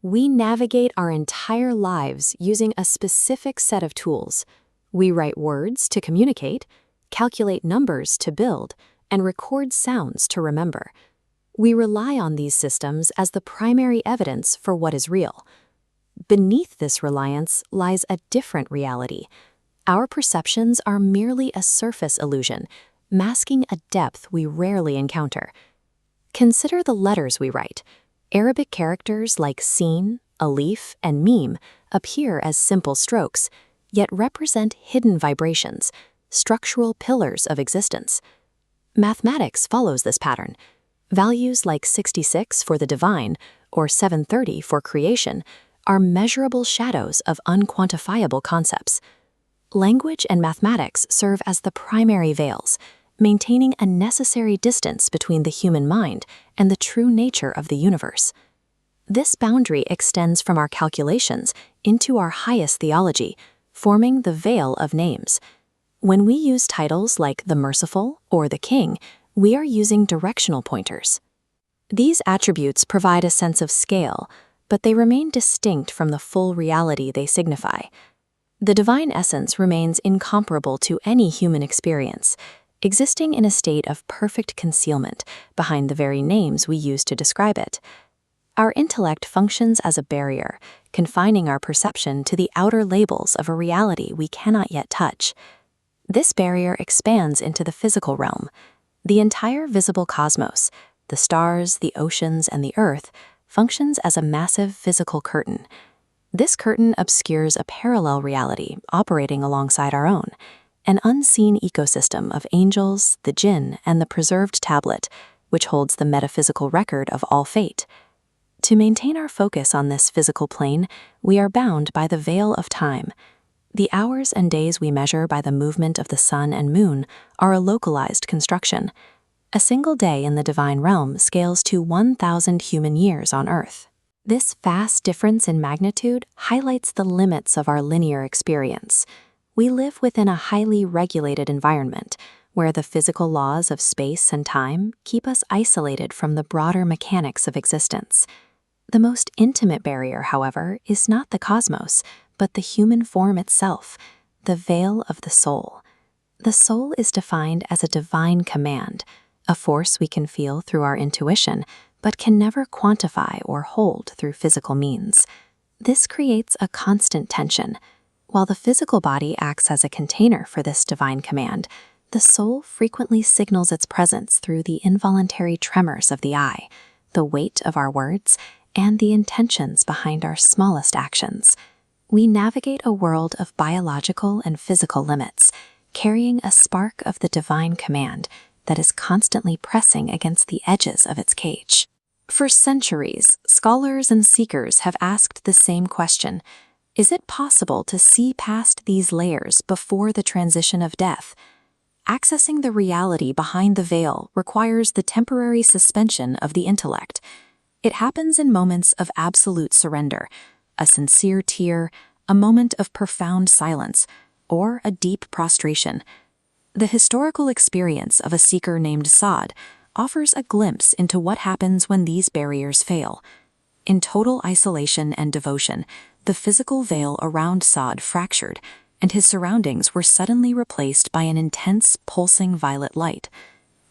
We navigate our entire lives using a specific set of tools. We write words to communicate, calculate numbers to build, and record sounds to remember. We rely on these systems as the primary evidence for what is real. Beneath this reliance lies a different reality. Our perceptions are merely a surface illusion, masking a depth we rarely encounter. Consider the letters we write. Arabic characters like sin, alif, and mim appear as simple strokes, yet represent hidden vibrations, structural pillars of existence. Mathematics follows this pattern. Values like 66 for the divine or 730 for creation are measurable shadows of unquantifiable concepts. Language and mathematics serve as the primary veils, maintaining a necessary distance between the human mind and the true nature of the universe. This boundary extends from our calculations into our highest theology, forming the veil of names. When we use titles like the Merciful or the King, we are using directional pointers. These attributes provide a sense of scale, but they remain distinct from the full reality they signify. The divine essence remains incomparable to any human experience, existing in a state of perfect concealment behind the very names we use to describe it. Our intellect functions as a barrier, confining our perception to the outer labels of a reality we cannot yet touch. This barrier expands into the physical realm. The entire visible cosmos, the stars, the oceans, and the earth, functions as a massive physical curtain. This curtain obscures a parallel reality operating alongside our own, an unseen ecosystem of angels, the jinn, and the preserved tablet, which holds the metaphysical record of all fate. To maintain our focus on this physical plane, we are bound by the veil of time. The hours and days we measure by the movement of the sun and moon are a localized construction. A single day in the divine realm scales to 1,000 human years on Earth. This vast difference in magnitude highlights the limits of our linear experience. We live within a highly regulated environment, where the physical laws of space and time keep us isolated from the broader mechanics of existence. The most intimate barrier, however, is not the cosmos, but the human form itself, the veil of the soul. The soul is defined as a divine command, a force we can feel through our intuition, but can never quantify or hold through physical means. This creates a constant tension. While the physical body acts as a container for this divine command, the soul frequently signals its presence through the involuntary tremors of the eye, the weight of our words, and the intentions behind our smallest actions. We navigate a world of biological and physical limits, carrying a spark of the divine command that is constantly pressing against the edges of its cage. For centuries, scholars and seekers have asked the same question: is it possible to see past these layers before the transition of death? Accessing the reality behind the veil requires the temporary suspension of the intellect. It happens in moments of absolute surrender, a sincere tear, a moment of profound silence, or a deep prostration. The historical experience of a seeker named Saad offers a glimpse into what happens when these barriers fail. In total isolation and devotion, the physical veil around Saad fractured, and his surroundings were suddenly replaced by an intense, pulsing violet light.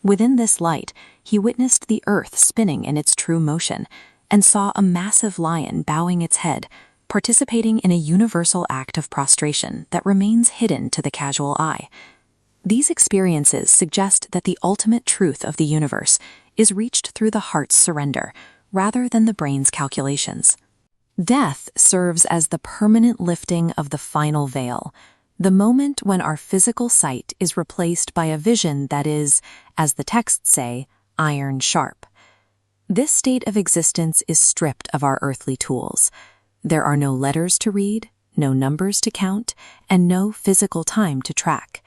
Within this light, he witnessed the earth spinning in its true motion, and saw a massive lion bowing its head, participating in a universal act of prostration that remains hidden to the casual eye. These experiences suggest that the ultimate truth of the universe is reached through the heart's surrender, rather than the brain's calculations. Death serves as the permanent lifting of the final veil, the moment when our physical sight is replaced by a vision that is, as the texts say, iron sharp. This state of existence is stripped of our earthly tools. There are no letters to read, no numbers to count, and no physical time to track.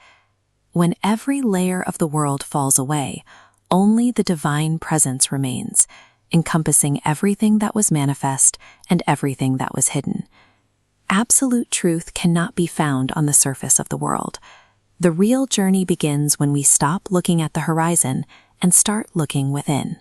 When every layer of the world falls away, only the divine presence remains, encompassing everything that was manifest and everything that was hidden. Absolute truth cannot be found on the surface of the world. The real journey begins when we stop looking at the horizon and start looking within.